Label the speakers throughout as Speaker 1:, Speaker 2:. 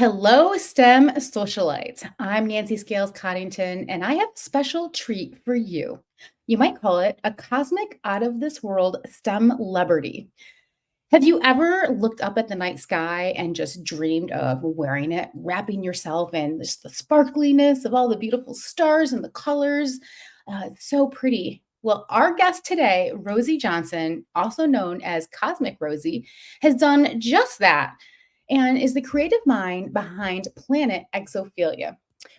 Speaker 1: Hello, STEM Socialites. I'm Nancy Scales Coddington, and I have a special treat for you. You might call it a cosmic out of this world STEM celebrity. Have you ever looked up at the night sky and just dreamed of wearing it, wrapping yourself in just the sparkliness of all the beautiful stars and the colors? It's so pretty. Well, our guest today, Rosie Johnson, also known as Cosmic Rosie, has done just that and is the creative mind behind Planet Exophilia,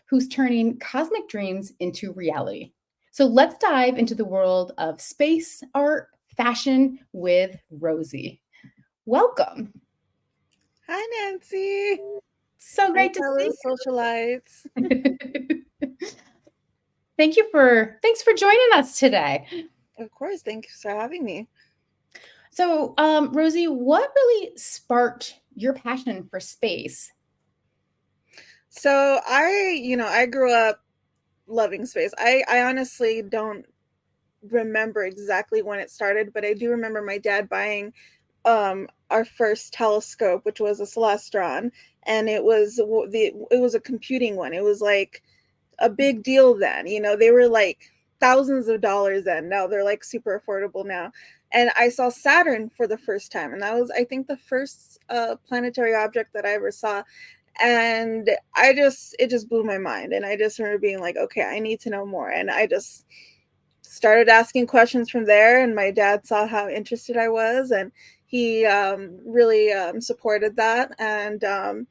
Speaker 1: who's turning cosmic dreams into reality. So let's dive into the world of space art fashion with Rosie. Welcome.
Speaker 2: Hi, Nancy.
Speaker 1: So
Speaker 2: Hi,
Speaker 1: great to
Speaker 2: fellow
Speaker 1: see
Speaker 2: socialites.
Speaker 1: you. Thanks for joining us today.
Speaker 2: Of course, thanks for having me.
Speaker 1: So, Rosie, what really sparked your passion for space?
Speaker 2: So I grew up loving space. I honestly don't remember exactly when it started, but I do remember my dad buying our first telescope, which was a celestron, and it was a computing one. It was like a big deal then. They were like thousands of dollars then. Now they're like super affordable now. And I saw Saturn for the first time, and that was, I think, the first planetary object that I ever saw. And it just blew my mind. And I just remember being like, okay, I need to know more. And I just started asking questions from there. And my dad saw how interested I was, and he really supported that. And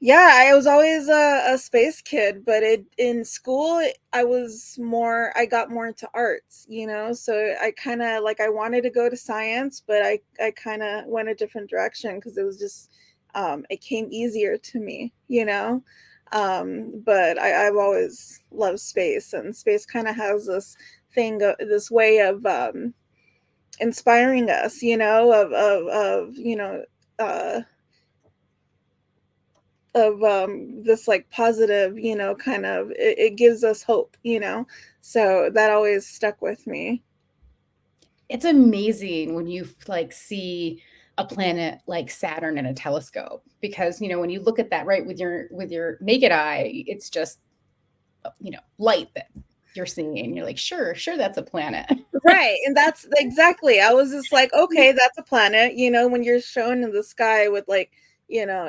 Speaker 2: yeah, I was always a space kid, but in school I got more into arts. So I kind of like, I wanted to go to science, but I kind of went a different direction because it was just it came easier to me. But I've always loved space, and space kind of has this way of inspiring us, uh this like positive, kind of, it gives us hope. So that always stuck with me.
Speaker 1: It's amazing when you like see a planet like Saturn in a telescope because when you look at that right with your naked eye, it's just light that you're seeing. You're like, sure, that's a planet.
Speaker 2: Right, and that's exactly, I was just like, okay, that's a planet, when you're shown in the sky with like,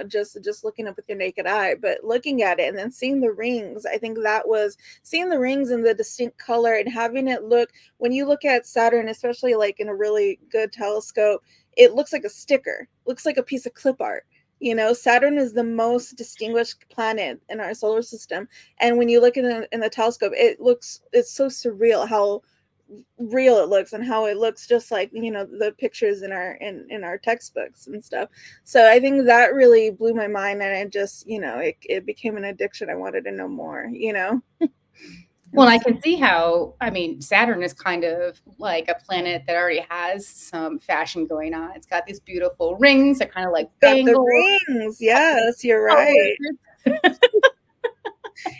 Speaker 2: just looking up with your naked eye, but looking at it and then seeing the rings, I think that was seeing the rings and the distinct color and having it look, when you look at Saturn, especially like in a really good telescope, it looks like a sticker, looks like a piece of clip art. Saturn is the most distinguished planet in our solar system, and when you look in the telescope, it's so surreal how real it looks, and how it looks just like the pictures in our textbooks and stuff. So I think that really blew my mind, and it just it became an addiction. I wanted to know more.
Speaker 1: Well, I
Speaker 2: It's
Speaker 1: can see how, I mean, Saturn is kind of like a planet that already has some fashion going on. It's got these beautiful rings, they're kind of like
Speaker 2: got the
Speaker 1: bangles,
Speaker 2: rings, yes, you're right.
Speaker 1: colors.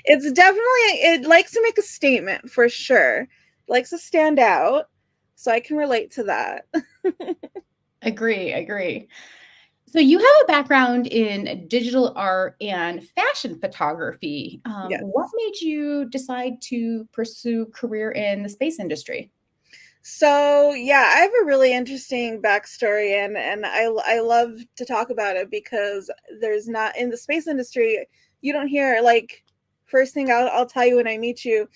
Speaker 2: It's definitely, it likes to make a statement for sure, likes to stand out, so I can relate to that.
Speaker 1: Agree. So you have a background in digital art and fashion photography. What
Speaker 2: Yes.
Speaker 1: made you decide to pursue career in the space industry?
Speaker 2: So yeah, I have a really interesting backstory, and I love to talk about it because there's not, in the space industry, you don't hear like, first thing I'll tell you when I meet you,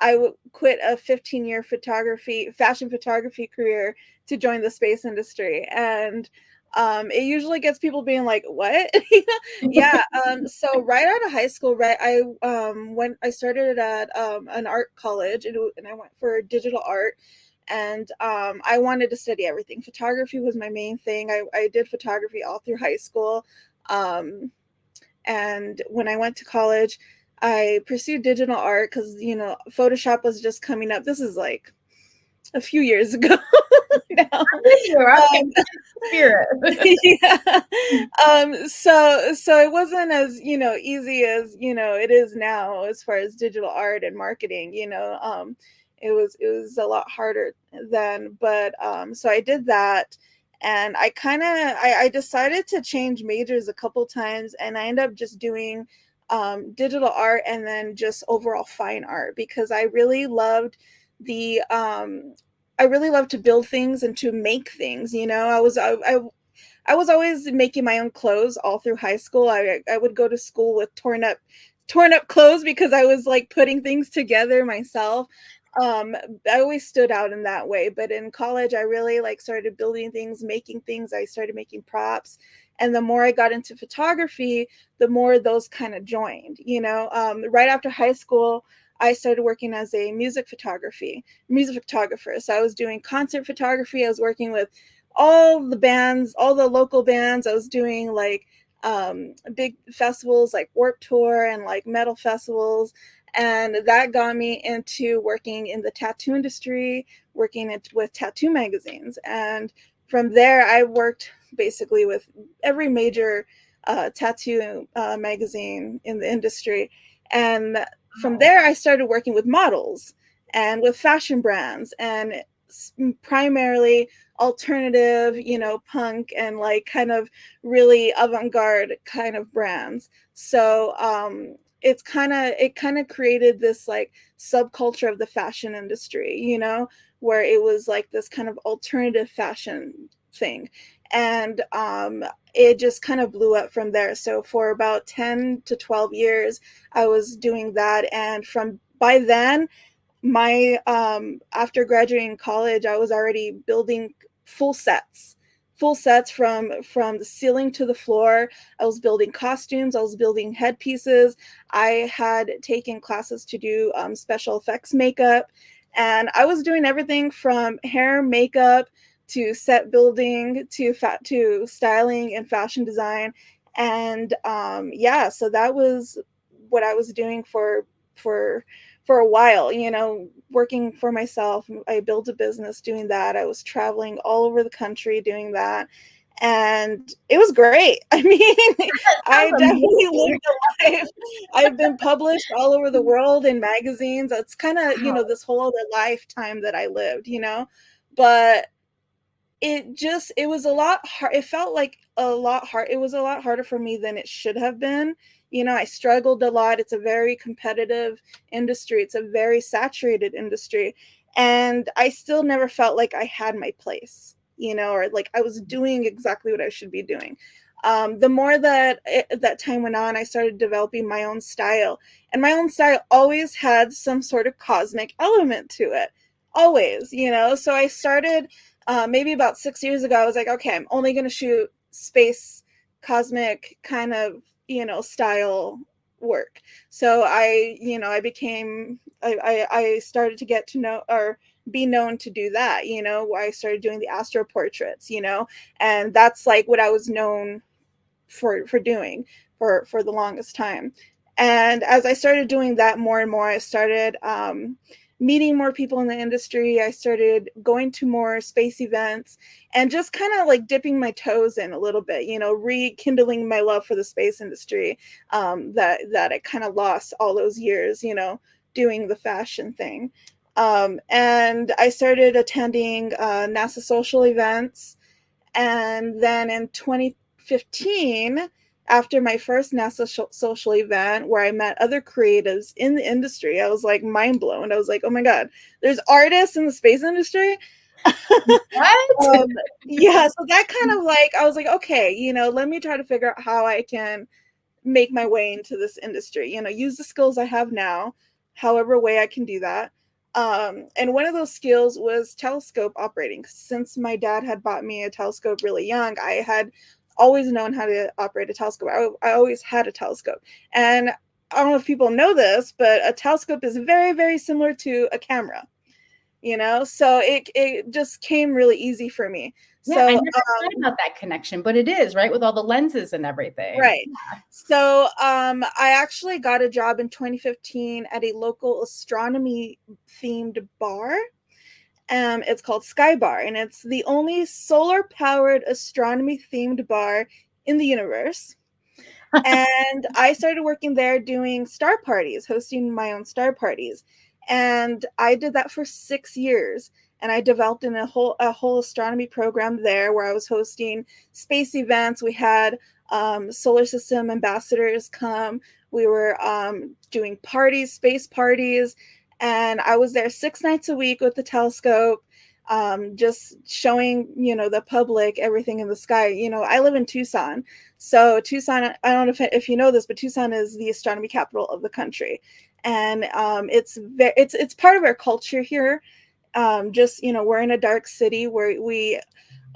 Speaker 2: I would quit a 15-year fashion photography career to join the space industry. And it usually gets people being like, what? Yeah. So right out of high school, right, I started at an art college, and I went for digital art. And I wanted to study everything. Photography was my main thing. I did photography all through high school. Um, and when I went to college, I pursued digital art because, Photoshop was just coming up. This is like a few years ago now.
Speaker 1: I'm with you. Okay,
Speaker 2: Um,
Speaker 1: spirit.
Speaker 2: yeah. So it wasn't as, easy as, it is now as far as digital art and marketing. It was a lot harder then, but so I did that. And I decided to change majors a couple times, and I ended up just doing digital art and then just overall fine art, because I really loved to build things and to make things. I was always making my own clothes all through high school. I would go to school with torn up clothes because I was like putting things together myself. Um, I always stood out in that way. But in college, I really like started building things, making things. I started making props, and the more I got into photography, the more those kind of joined. Right after high school, I started working as a music photographer. So I was doing concert photography. I was working with all the bands, all the local bands. I was doing like big festivals like Warped Tour and like metal festivals. And that got me into working in the tattoo industry, with tattoo magazines. And from there, I worked basically with every major tattoo magazine in the industry. And from
Speaker 1: Wow.
Speaker 2: there, I started working with models and with fashion brands, and primarily alternative, punk and like kind of really avant-garde kind of brands. So it kind of created this like subculture of the fashion industry, where it was like this kind of alternative fashion thing. And it just kind of blew up from there. So for about 10 to 12 years, I was doing that. And from by then, my after graduating college, I was already building full sets from the ceiling to the floor. I was building costumes, I was building headpieces. I had taken classes to do special effects makeup, and I was doing everything from hair, makeup, to set building, to styling and fashion design. And yeah, so that was what I was doing for for a while, working for myself. I built a business doing that. I was traveling all over the country doing that. And it was great. I mean, I
Speaker 1: Sounds
Speaker 2: definitely
Speaker 1: amazing.
Speaker 2: lived a life. I've been published all over the world in magazines. It's kind of,
Speaker 1: Wow.
Speaker 2: this whole other lifetime that I lived, but it was a lot hard. It felt like a lot hard. It was a lot harder for me than it should have been. I struggled a lot. It's a very competitive industry. It's a very saturated industry. And I still never felt like I had my place, or like I was doing exactly what I should be doing. The more that time went on, I started developing my own style. And my own style always had some sort of cosmic element to it. Always, So I started maybe about 6 years ago. I was like, okay, I'm only going to shoot space, cosmic kind of, style work. So I started to get to know, or be known to do that. I started doing the astro portraits, and that's like what I was known for doing for the longest time. And as I started doing that more and more, I started meeting more people in the industry. I started going to more space events and just kind of like dipping my toes in a little bit, rekindling my love for the space industry, that I kind of lost all those years, doing the fashion thing. And I started attending NASA social events. And then in 2015, after my first NASA social event where I met other creatives in the industry, I was like mind blown. I was like, oh my God, there's artists in the space industry.
Speaker 1: What?
Speaker 2: um, yeah, so that kind of like, I was like, okay, let me try to figure out how I can make my way into this industry, use the skills I have now, however way I can do that. And one of those skills was telescope operating. Since my dad had bought me a telescope really young, I had always known how to operate a telescope. I always had a telescope. And I don't know if people know this, but a telescope is very, very similar to a camera, so it just came really easy for me.
Speaker 1: Yeah, I
Speaker 2: So
Speaker 1: never thought about that connection, but it is, right? With all the lenses and everything.
Speaker 2: right. So I actually got a job in 2015 at a local astronomy themed bar. It's called Sky Bar, and it's the only solar powered astronomy themed bar in the universe. And I started working there doing star parties, hosting my own star parties. And I did that for 6 years. and I developed in a whole astronomy program there where I was hosting space events. We had solar system ambassadors come. We were doing parties, space parties, and I was there 6 nights a week with the telescope, just showing the public everything in the sky. I live in Tucson, so Tucson. I don't know if you know this, but Tucson is the astronomy capital of the country, and it's part of our culture here. Just we're in a dark city where we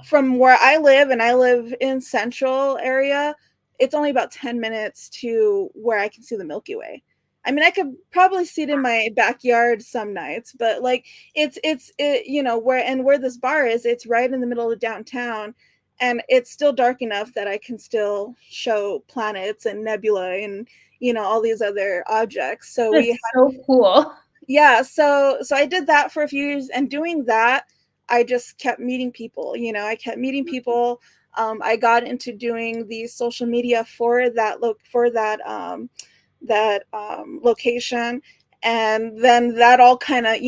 Speaker 2: from where I live, and I live in central area, it's only about 10 minutes to where I can see the Milky Way. I mean, I could probably see it in my backyard some nights, but like where this bar is, it's right in the middle of downtown, and it's still dark enough that I can still show planets and nebula and all these other objects. So
Speaker 1: That's
Speaker 2: we
Speaker 1: so cool.
Speaker 2: yeah, so I did that for a few years, and doing that I just kept meeting people. I kept meeting people. I got into doing the social media for that location, and then that all kind of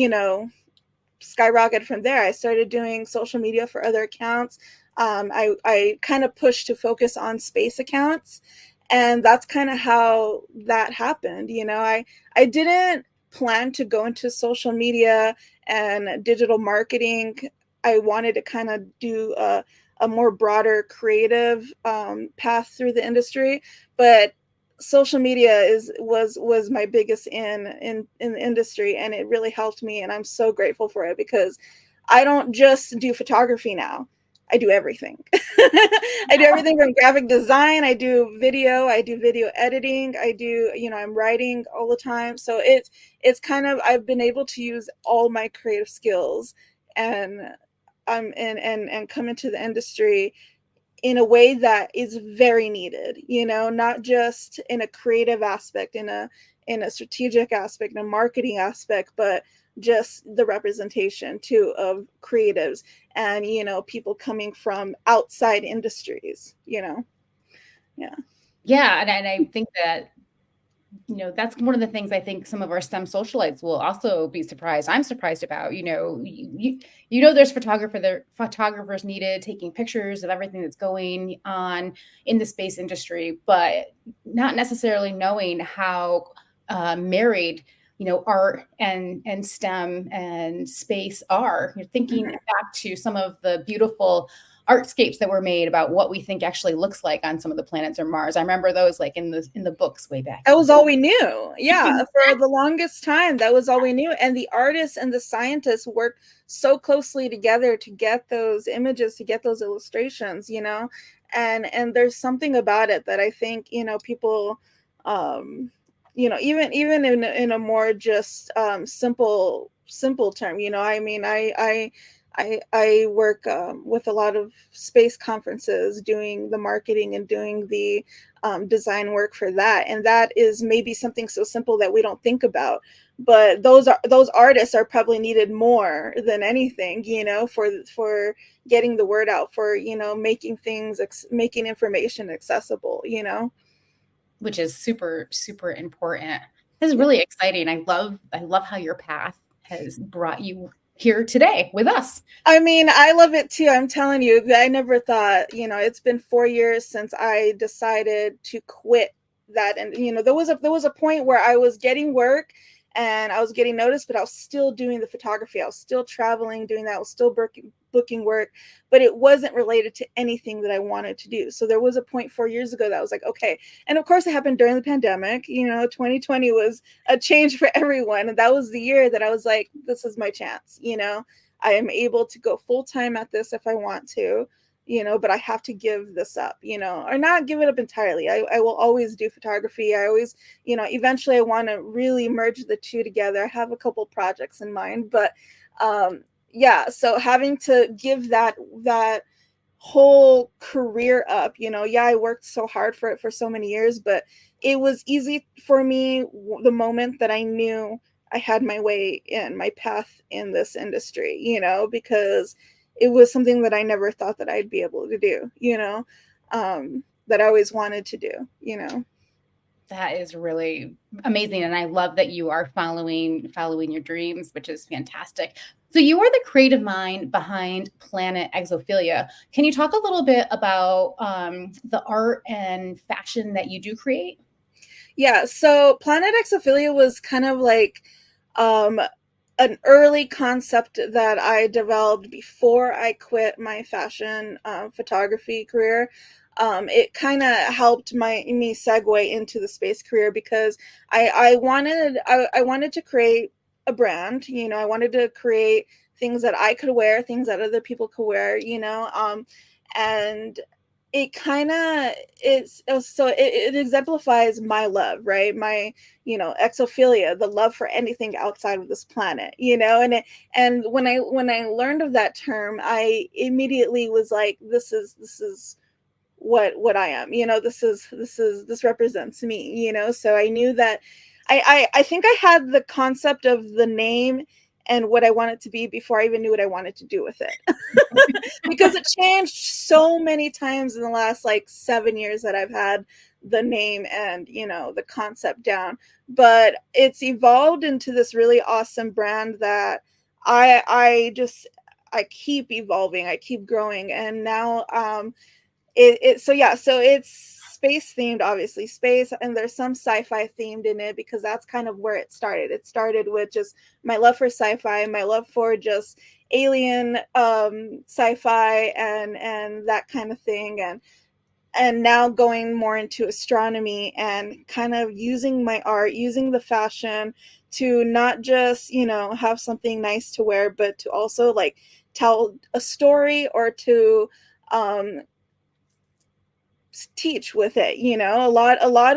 Speaker 2: skyrocketed from there. I started doing social media for other accounts. I kind of pushed to focus on space accounts, and that's kind of how that happened. I didn't plan to go into social media and digital marketing. I wanted to kind of do a more broader creative path through the industry, but social media was my biggest in the industry, and it really helped me, and I'm so grateful for it because I don't just do photography now. I do everything. I do everything from graphic design, I do video editing, I'm writing all the time. So it's kind of, I've been able to use all my creative skills and and come into the industry in a way that is very needed, not just in a creative aspect, in a strategic aspect, in a marketing aspect, but just the representation too of creatives and people coming from outside industries. Yeah.
Speaker 1: Yeah, and I think that that's one of the things I think some of our STEM socialites will also be surprised. I'm surprised about. There's photographers needed taking pictures of everything that's going on in the space industry, but not necessarily knowing how married art and STEM and space are. You're thinking
Speaker 2: Mhm.
Speaker 1: back to some of the beautiful artscapes that were made about what we think actually looks like on some of the planets or Mars. I remember those like in the books way back
Speaker 2: That
Speaker 1: in the
Speaker 2: was
Speaker 1: day.
Speaker 2: all we knew. Yeah, for the longest time, that was all we knew. And the artists and the scientists worked so closely together to get those images, to get those illustrations, and there's something about it that I think, people, even in a more just simple term, I mean, I work with a lot of space conferences, doing the marketing and doing the design work for that, and that is maybe something so simple that we don't think about, but those artists are probably needed more than anything, for getting the word out, for making information accessible.
Speaker 1: Which is super, super important. This is
Speaker 2: Yeah.
Speaker 1: really exciting. I love how your path has brought you here today with us.
Speaker 2: I mean, I love it too. I'm telling you, that I never thought, it's been 4 years since I decided to quit that. And, there was a point where I was getting work and I was getting noticed, but I was still doing the photography. I was still traveling, doing that. I was still booking work, but it wasn't related to anything that I wanted to do. So there was a point 4 years ago that I was like, okay. And of course, it happened during the pandemic. 2020 was a change for everyone. And that was the year that I was like, this is my chance. I am able to go full time at this if I want to, but I have to give this up, or not give it up entirely. I will always do photography. I always, eventually I want to really merge the two together. I have a couple projects in mind, but yeah, so having to give that whole career up, yeah, I worked so hard for it for so many years, but it was easy for me the moment that I knew I had my way in, my path in this industry, because it was something that I never thought that I'd be able to do, that I always wanted to do.
Speaker 1: That is really amazing, and I love that you are following your dreams, which is fantastic. So you are the creative mind behind Planet Exophilia. Can you talk a little bit about the art and fashion that you do create?
Speaker 2: Yeah, so Planet Exophilia was kind of like um, an early concept that I developed before I quit my fashion photography career. It kind of helped me segue into the space career because I wanted to create a brand. You know, I wanted to create things that I could wear, things that other people could wear. And it kind of it exemplifies my love, right? My exophilia, the love for anything outside of this planet, and when I learned of that term, I immediately was like, this is what I am. This represents me, so I knew that I think I had the concept of the name and what I want it to be before I even knew what I wanted to do with it. Because it changed so many times in the last like 7 years that I've had the name and the concept down. But it's evolved into this really awesome brand that I keep evolving, I keep growing, and now so it's space themed, obviously space, and there's some sci-fi themed in it because that's kind of where it started with just my love for sci-fi, my love for just alien sci-fi and that kind of thing, and now going more into astronomy and kind of using my art, using the fashion to not just have something nice to wear, but to also like tell a story or to um teach with it. A lot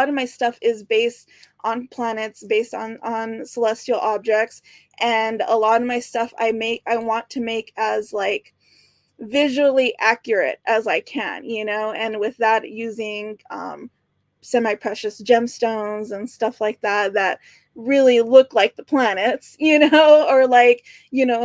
Speaker 2: of my stuff is based on planets, based on celestial objects, and a lot of my stuff I want to make as like visually accurate as I can, and with that using semi-precious gemstones and stuff like that that really look like the planets, or like,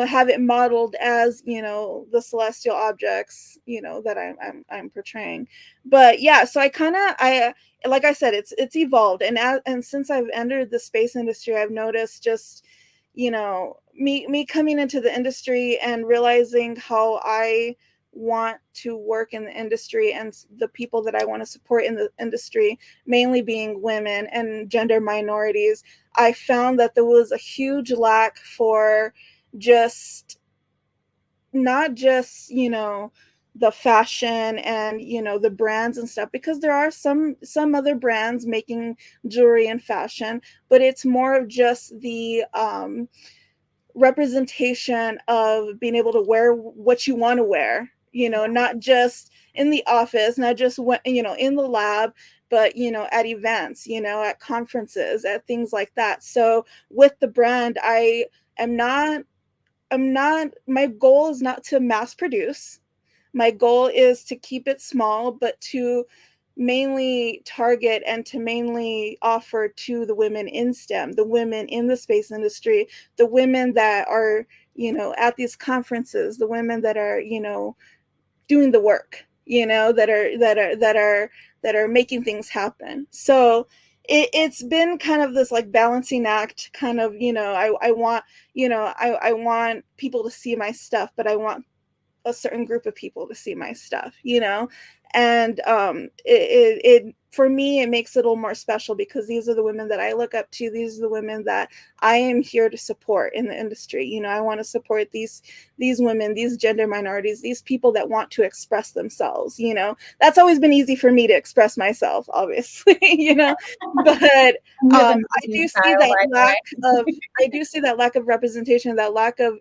Speaker 2: have it modeled as, the celestial objects, that I'm portraying. But yeah, so I like I said, it's evolved, and since I've entered the space industry, I've noticed just me coming into the industry and realizing how I want to work in the industry and the people that I want to support in the industry, mainly being women and gender minorities. I found that there was a huge lack for just not just the fashion and the brands and stuff, because there are some other brands making jewelry and fashion, but it's more of just the representation of being able to wear what you want to wear, not just in the office, not just in the lab, but at events, at conferences, at things like that. So with the brand, am not my goal is not to mass produce. My goal is to keep it small, but to mainly target and to mainly offer to the women in STEM, the women in the space industry, the women that are, at these conferences, the women that are, doing the work, that are making things happen. So it's been kind of this like balancing act, kind of, I want, I want people to see my stuff, but I want a certain group of people to see my stuff, and it for me, it makes it a little more special because these are the women that I look up to. These are the women that I am here to support in the industry. I want to support these women, these gender minorities, these people that want to express themselves. That's always been easy for me to express myself, obviously, but
Speaker 1: You have an
Speaker 2: I
Speaker 1: amazing
Speaker 2: do see
Speaker 1: style,
Speaker 2: that
Speaker 1: by the way.
Speaker 2: lack of I do see that lack of representation, that lack of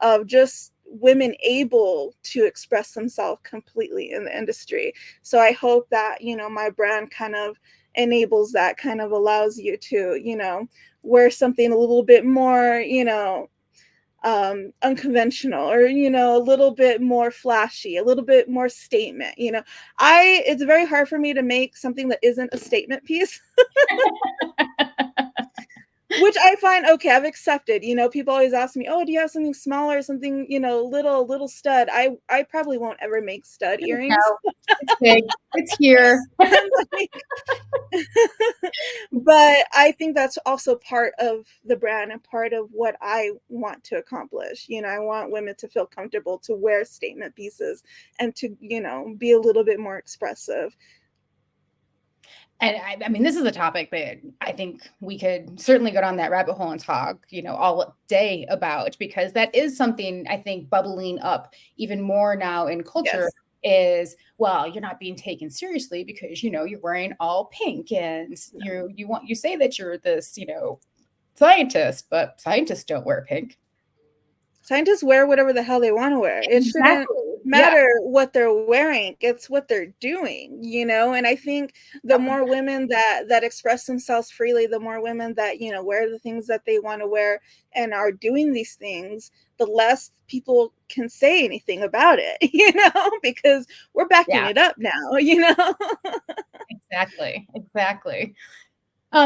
Speaker 2: of just women able to express themselves completely in the industry. So I hope that, my brand kind of enables that, kind of allows you to, wear something a little bit more, unconventional, or, a little bit more flashy, a little bit more statement. It's very hard for me to make something that isn't a statement piece. Which I find okay, I've accepted. People always ask me, "Oh, do you have something smaller, something, little stud?" I probably won't ever make stud earrings.
Speaker 1: No, it's big. It's here.
Speaker 2: I'm like, but I think that's also part of the brand and part of what I want to accomplish. I want women to feel comfortable to wear statement pieces and to, be a little bit more expressive.
Speaker 1: And I mean, this is a topic that I think we could certainly go down that rabbit hole and talk, all day about, because that is something I think bubbling up even more now in culture
Speaker 2: Yes.
Speaker 1: is, well, you're not being taken seriously because, you're wearing all pink and you say that you're this, scientist, but scientists don't wear pink.
Speaker 2: Scientists wear whatever the hell they want to wear. It shouldn't
Speaker 1: Exactly. Yeah.
Speaker 2: matter what they're wearing. It's what they're doing. And I think the
Speaker 1: Yep.
Speaker 2: more women that express themselves freely, the more women that, wear the things that they want to wear and are doing these things, the less people can say anything about it, because we're backing
Speaker 1: Yeah,
Speaker 2: it up now.
Speaker 1: exactly. Exactly.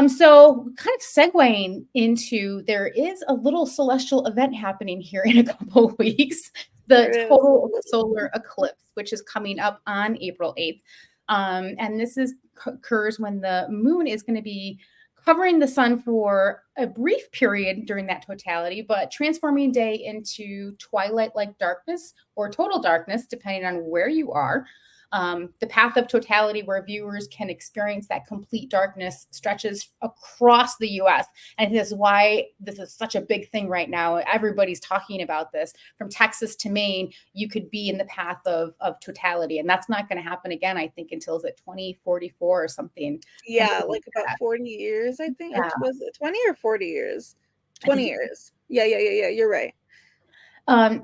Speaker 1: So kind of segueing into, there is a little celestial event happening here in a couple of weeks, the
Speaker 2: There is.
Speaker 1: total solar eclipse, which is coming up on April 8th. And this occurs when the moon is going to be covering the sun for a brief period during that totality, but transforming day into twilight-like darkness or total darkness, depending on where you are. The path of totality, where viewers can experience that complete darkness, stretches across the US. And this is why this is such a big thing right now. Everybody's talking about this. From Texas to Maine, you could be in the path of totality. And that's not going to happen again, I think, until, is it 2044 or something?
Speaker 2: Yeah,
Speaker 1: Something like
Speaker 2: like about
Speaker 1: that.
Speaker 2: 40 years, I think. Or
Speaker 1: Yeah,
Speaker 2: was it 20 or 40 years?
Speaker 1: I
Speaker 2: 20
Speaker 1: think.
Speaker 2: years. Yeah, yeah, yeah, yeah. You're right.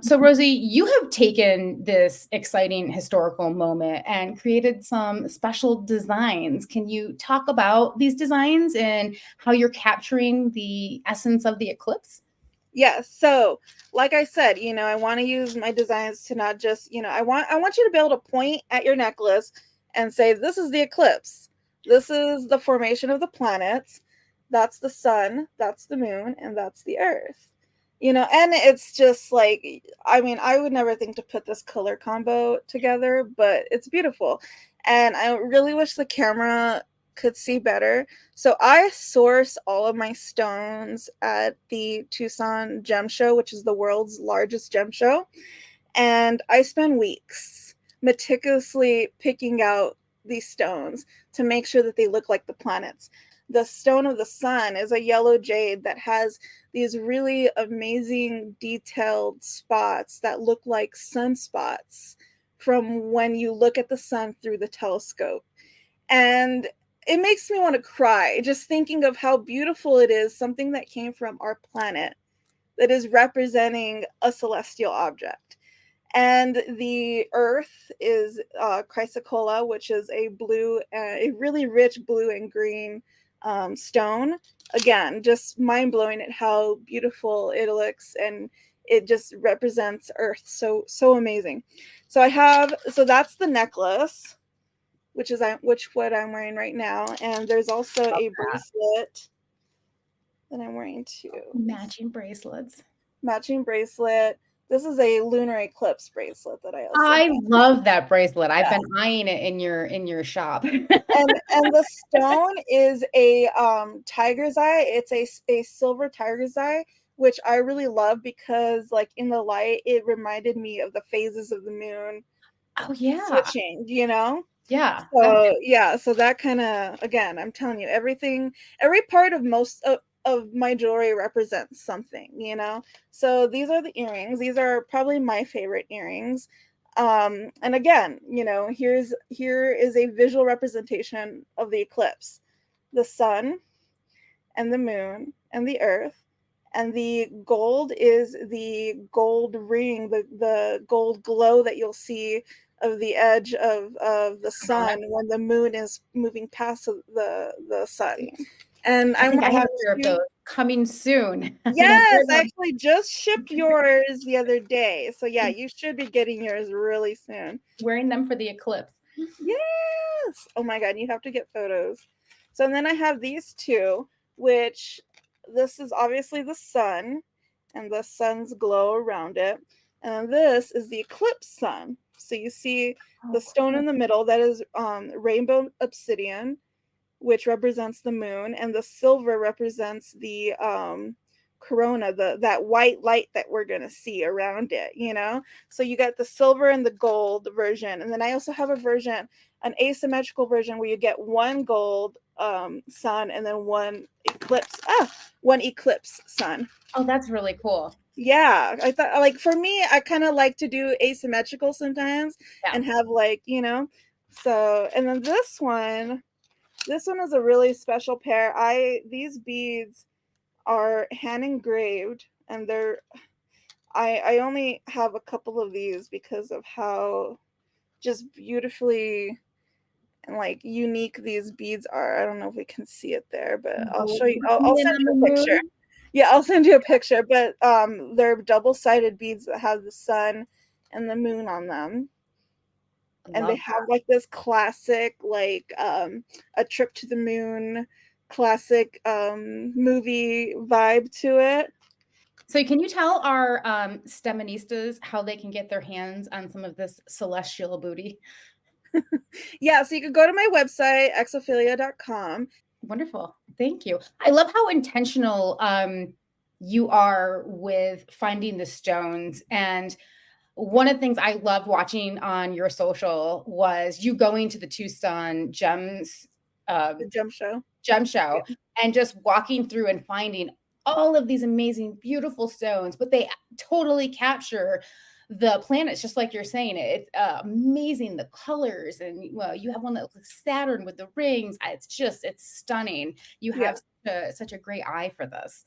Speaker 1: So, Rosie, you have taken this exciting historical moment and created some special designs. Can you talk about these designs and how you're capturing the essence of the eclipse?
Speaker 2: Yes. So, like I said, I want to use my designs to not just, I want you to be able to point at your necklace and say, this is the eclipse. This is the formation of the planets. That's the sun, that's the moon, and that's the earth. And it's just like, I mean, I would never think to put this color combo together, but it's beautiful. And I really wish the camera could see better. So I source all of my stones at the Tucson Gem Show, which is the world's largest gem show. And I spend weeks meticulously picking out these stones to make sure that they look like the planets. The stone of the sun is a yellow jade that has these really amazing detailed spots that look like sunspots from when you look at the sun through the telescope. And it makes me want to cry just thinking of how beautiful it is, something that came from our planet that is representing a celestial object. And the earth is chrysocolla, which is a really rich blue and green stone. Again, just mind blowing at how beautiful it looks, and it just represents earth so amazing. So that's the necklace, which what I'm wearing right now, and there's also
Speaker 1: Love
Speaker 2: a
Speaker 1: that.
Speaker 2: bracelet that I'm wearing too.
Speaker 1: Matching bracelets.
Speaker 2: Matching bracelet. This is a lunar eclipse bracelet that I also
Speaker 1: I
Speaker 2: have.
Speaker 1: love that bracelet. I've
Speaker 2: Yeah.
Speaker 1: been eyeing it in your shop.
Speaker 2: And the stone is a tiger's eye. It's a silver tiger's eye, which I really love because like in the light it reminded me of the phases of the moon
Speaker 1: Oh yeah.
Speaker 2: switching.
Speaker 1: Yeah.
Speaker 2: So yeah, so that kind of, again, I'm telling you, every part of most of my jewelry represents something. So these are the earrings. These are probably my favorite earrings. And again, here is a visual representation of the eclipse, the sun and the moon and the earth. And the gold is the gold ring, the gold glow that you'll see of the edge of the
Speaker 1: Corona.
Speaker 2: sun when the moon is moving past the sun. And
Speaker 1: I
Speaker 2: I'm
Speaker 1: think I have
Speaker 2: wearing
Speaker 1: a pair of
Speaker 2: two.
Speaker 1: those coming soon. I'm gonna
Speaker 2: Yes,
Speaker 1: wear
Speaker 2: I
Speaker 1: them.
Speaker 2: actually just shipped yours the other day. So yeah, you should be getting yours really soon.
Speaker 1: Wearing them for the eclipse.
Speaker 2: Yes. Oh my God, you have to get photos. So and then I have these two, which This is obviously the sun and the sun's glow around it. And this is the eclipse sun. So you see the
Speaker 1: Oh,
Speaker 2: stone
Speaker 1: cool.
Speaker 2: in the middle, that is rainbow obsidian, which represents the moon, and the silver represents the corona, the that white light that we're gonna see around it, you know. So you got the silver and the gold version, and then I also have a version, an asymmetrical version, where you get one gold sun and then one eclipse sun.
Speaker 1: Oh, that's really cool.
Speaker 2: Yeah, I thought, like, for me, I kind of like to do asymmetrical sometimes
Speaker 1: Yeah.
Speaker 2: and have, like, you know. So, and then this one is a really special pair. I These beads are hand engraved, and I only have a couple of these because of how just beautifully and like unique these beads are. I don't know if we can see it there, but I'll
Speaker 1: Gold
Speaker 2: show you. I'll
Speaker 1: being
Speaker 2: send
Speaker 1: on
Speaker 2: you
Speaker 1: the
Speaker 2: a picture.
Speaker 1: moon.
Speaker 2: Yeah, I'll send you a picture. But they're double-sided beads that have the sun and the moon on them, and they
Speaker 1: Love
Speaker 2: have like this classic, like a trip to the moon classic movie vibe to it.
Speaker 1: So can you tell our STEMistas how they can get their hands on some of this celestial booty?
Speaker 2: Yeah, so you could go to my website, exophilia.com.
Speaker 1: Wonderful. Thank you. I love how intentional you are with finding the stones. And one of the things I loved watching on your social was you going to the Tucson Gems uh,
Speaker 2: The Gem Show.
Speaker 1: gem show
Speaker 2: Yeah.
Speaker 1: and just walking through and finding all of these amazing, beautiful stones, but they totally capture the planets, just like you're saying. It's amazing the colors, and well, you have one that looks like Saturn with the rings. It's stunning. You
Speaker 2: Yeah.
Speaker 1: have such a great eye for this.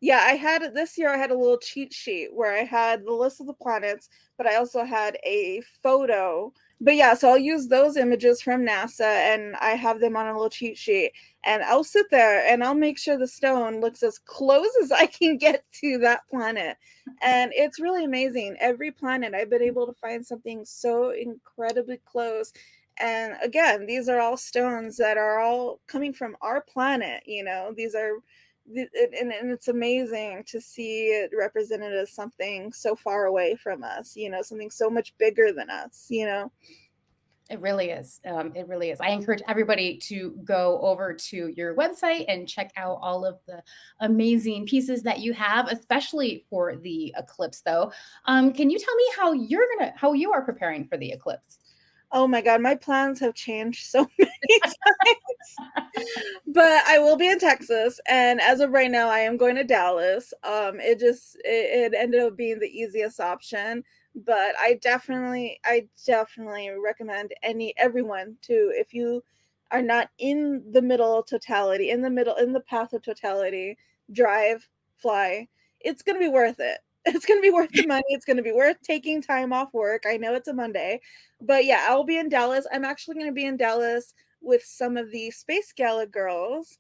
Speaker 2: Yeah, I had this year I had a little cheat sheet where I had the list of the planets, but I also had a photo. But yeah, so I'll use those images from NASA and I have them on a little cheat sheet, and I'll sit there and I'll make sure the stone looks as close as I can get to that planet. And it's really amazing. Every planet I've been able to find something so incredibly close. And again, these are all stones that are all coming from our planet, you know. These are and it's amazing to see it represented as something so far away from us, you know, something so much bigger than us, you know.
Speaker 1: It really is. It really is. I encourage everybody to go over to your website and check out all of the amazing pieces that you have, especially for the eclipse. Though, can you tell me how you are preparing for the eclipse?
Speaker 2: Oh my god, my plans have changed so many times. But I will be in Texas, and as of right now I am going to Dallas. It ended up being the easiest option, but I definitely recommend everyone to, if you are not in the middle of totality, in the path of totality, drive, fly. It's going to be worth it. It's going to be worth the money. It's going to be worth taking time off work. I know it's a Monday, but yeah, I'll be in Dallas. I'm actually going to be in Dallas with some of the Space Gala girls.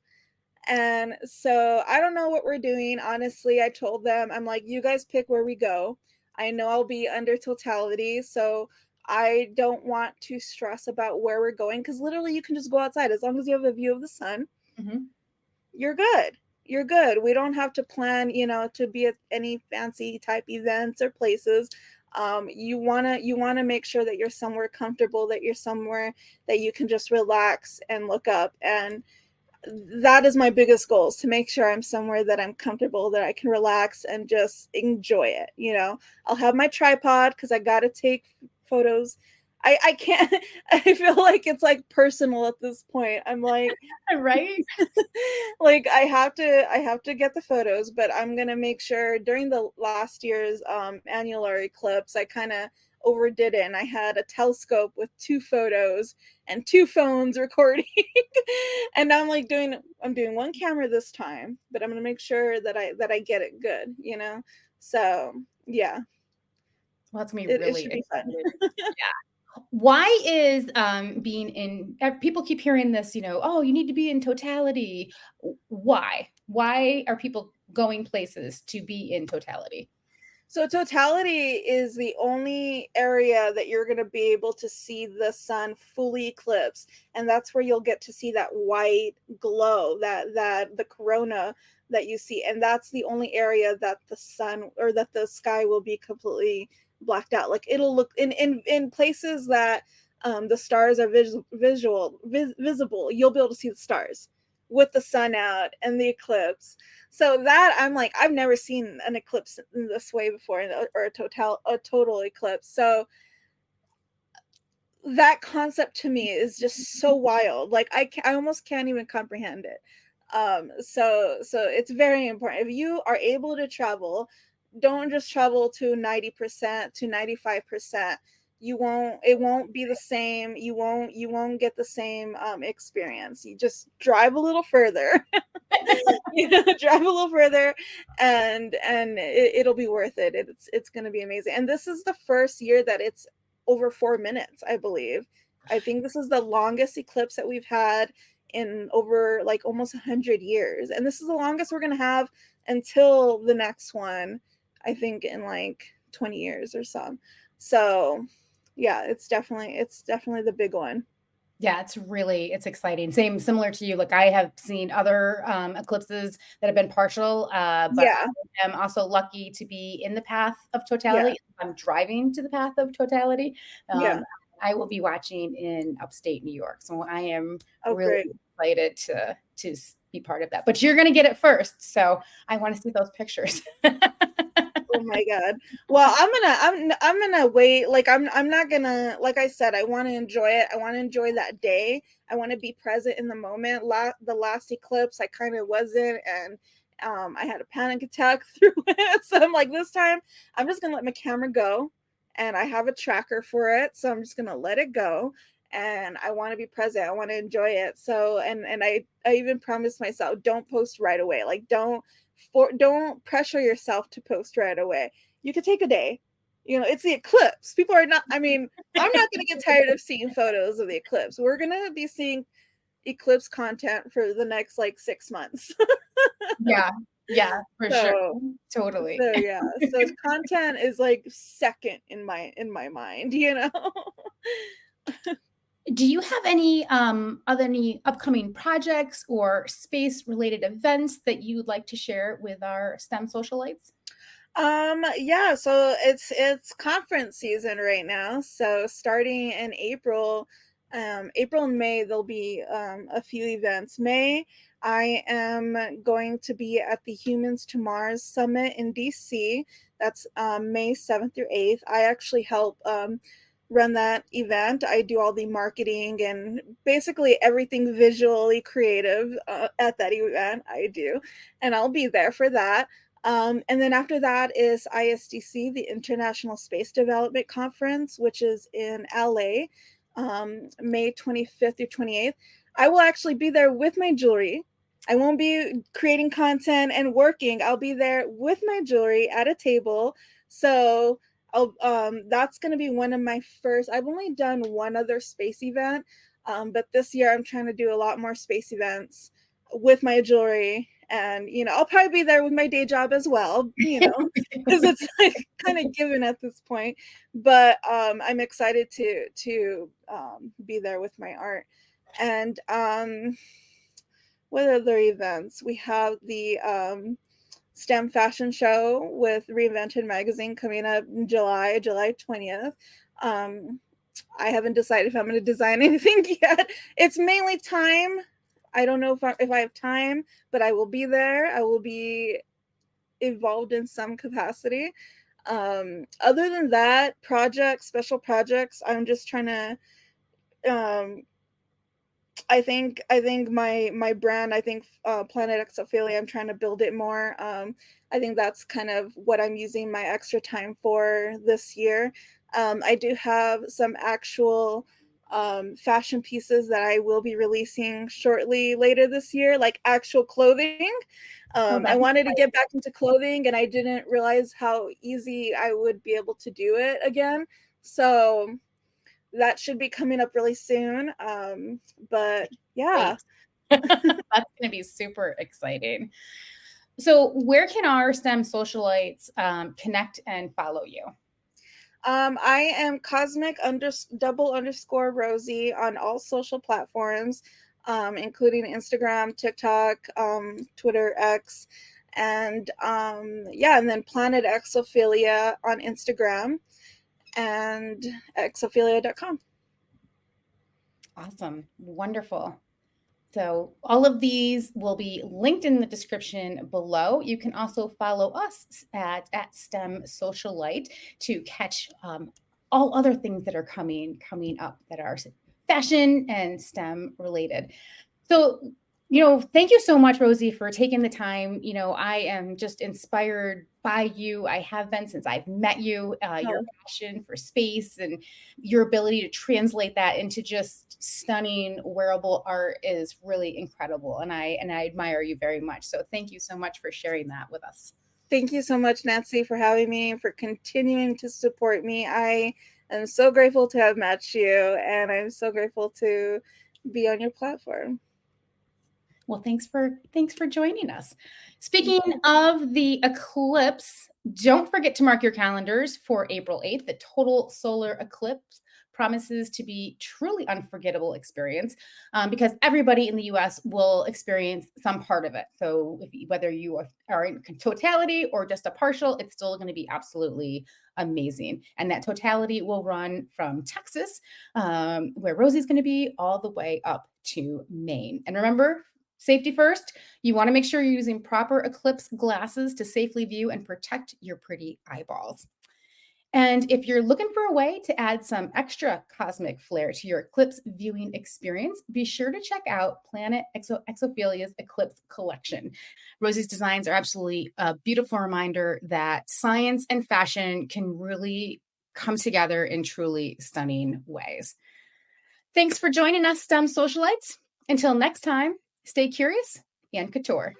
Speaker 2: And so I don't know what we're doing. Honestly, I told them, I'm like, you guys pick where we go. I know I'll be under totality. So I don't want to stress about where we're going, because literally you can just go outside. As long as you have a view of the sun,
Speaker 1: Mhm.
Speaker 2: you're good. You're good. We don't have to plan, you know, to be at any fancy type events or places. You wanna make sure that you're somewhere comfortable, that you're somewhere that you can just relax and look up. And that is my biggest goal, is to make sure I'm somewhere that I'm comfortable, that I can relax and just enjoy it. You know, I'll have my tripod because I gotta take photos. I can't. I feel like it's like personal at this point. I'm like,
Speaker 1: Right?
Speaker 2: like I have to get the photos, but I'm gonna make sure during the last year's annular eclipse I kind of overdid it, and I had a telescope with two photos and two phones recording. And I'm doing one camera this time, but I'm gonna make sure that I get it good, you know. So yeah,
Speaker 1: Well, that's gonna be
Speaker 2: it
Speaker 1: really
Speaker 2: should be fun.
Speaker 1: exciting. Why is being in? People keep hearing this. Oh, you need to be in totality. Why? Why are people going places to be in totality?
Speaker 2: So totality is the only area that you're going to be able to see the sun fully eclipsed, and that's where you'll get to see that white glow, that the corona that you see, and that's the only area that the sun or that the sky will be completely blacked out. Like it'll look in places that the stars are visible. You'll be able to see the stars with the sun out and the eclipse. So that I'm like, I've never seen an eclipse in this way before, or a total eclipse. So that concept to me is just so wild. Like I almost can't even comprehend it. So it's very important. If you are able to travel, don't just travel to 90% to 95%. It won't be the same. You won't get the same experience. You just drive a little further. Drive a little further, and it'll be worth it. It's going to be amazing. And this is the first year that it's over 4 minutes, I believe. I think this is the longest eclipse that we've had in over like almost 100 years, and this is the longest we're going to have until the next one, I think in like 20 years or so. So yeah, it's definitely the big one.
Speaker 1: Yeah, it's exciting. Similar to you. Like I have seen other eclipses that have been partial, but
Speaker 2: Yeah,
Speaker 1: I am also lucky to be in the path of
Speaker 2: yeah,
Speaker 1: totality. I'm driving to the path of totality.
Speaker 2: yeah.
Speaker 1: Um, I will be watching in upstate New York, so I am
Speaker 2: Oh,
Speaker 1: really
Speaker 2: great.
Speaker 1: excited to be part of that. But you're going to get it first, so I want to see those pictures.
Speaker 2: Oh my god. Well, I'm gonna wait. Like I'm not gonna, like I said, I want to enjoy it. I want to enjoy that day. I want to be present in the moment. The last eclipse I kind of wasn't, and I had a panic attack through it. So I'm like, this time I'm just gonna let my camera go, and I have a tracker for it, so I'm just gonna let it go. And I want to be present. I want to enjoy it. So and I even promised myself, don't post right away. Like don't pressure yourself to post right away. You could take a day. It's the eclipse. People are not, I mean, I'm not going to get tired of seeing photos of the eclipse. We're going to be seeing eclipse content for the next like 6 months.
Speaker 1: Yeah, yeah, for sure.
Speaker 2: so
Speaker 1: Totally.
Speaker 2: so yeah, so content is like second in my mind.
Speaker 1: Do you have any upcoming projects or space related events that you'd like to share with our STEM socialites?
Speaker 2: Yeah, so it's conference season right now. So starting in April and May, there'll be a few events. May, I am going to be at the Humans to Mars Summit in DC. That's May 7th through 8th. I actually help run that event. I do all the marketing and basically everything visually creative at that event. I do, and I'll be there for that. And then after that is ISDC, the International Space Development Conference, which is in LA, May 25th through 28th. I will actually be there with my jewelry. I won't be creating content and working. I'll be there with my jewelry at a table. So that's going to be one of my first. I've only done one other space event, but this year I'm trying to do a lot more space events with my jewelry, and I'll probably be there with my day job as well, because it's like kind of given at this point. But I'm excited to be there with my art. And what other events? We have the STEM fashion show with Reinvented Magazine coming up in July 20th. um I haven't decided if I'm going to design anything yet. It's mainly time. I don't know if I have time, but I will be there. I will be involved in some capacity. Other than that, special projects, I'm just trying to. Um, I think my brand. I think Planet Exophilia. I'm trying to build it more. I think that's kind of what I'm using my extra time for this year. I do have some actual fashion pieces that I will be releasing shortly later this year, like actual clothing.
Speaker 1: Oh,
Speaker 2: I
Speaker 1: that's
Speaker 2: wanted to get back into clothing, and I didn't realize how easy I would be able to do it again. So that should be coming up really soon. But yeah.
Speaker 1: great. That's going to be super exciting. So where can our STEM socialites connect and follow you?
Speaker 2: I am double underscore Rosie on all social platforms, including Instagram, TikTok, Twitter, X, and yeah, and then Planet Exophilia on Instagram and exophilia.com.
Speaker 1: Awesome. Wonderful. So all of these will be linked in the description below. You can also follow us at STEM Socialite to catch all other things that are coming up that are fashion and STEM related. So, thank you so much, Rosie, for taking the time. I am just inspired by you. I have been since I've met you. Your
Speaker 2: Oh,
Speaker 1: passion for space and your ability to translate that into just stunning wearable art is really incredible, and I admire you very much. So, thank you so much for sharing that with us.
Speaker 2: thank you so much, Nancy, for having me and for continuing to support me. I am so grateful to have met you, and I'm so grateful to be on your platform.
Speaker 1: Well, thanks for joining us. Speaking of the eclipse, don't forget to mark your calendars for April 8th. The total solar eclipse promises to be truly unforgettable experience because everybody in the US will experience some part of it. So whether you are in totality or just a partial, it's still going to be absolutely amazing. And that totality will run from Texas, where Rosie's going to be, all the way up to Maine. And remember, safety first. You want to make sure you're using proper eclipse glasses to safely view and protect your pretty eyeballs. And if you're looking for a way to add some extra cosmic flair to your eclipse viewing experience, be sure to check out Planet Exophilia's Eclipse collection. Rosie's designs are absolutely a beautiful reminder that science and fashion can really come together in truly stunning ways. Thanks for joining us, STEM Socialites. Until next time, stay curious and couture.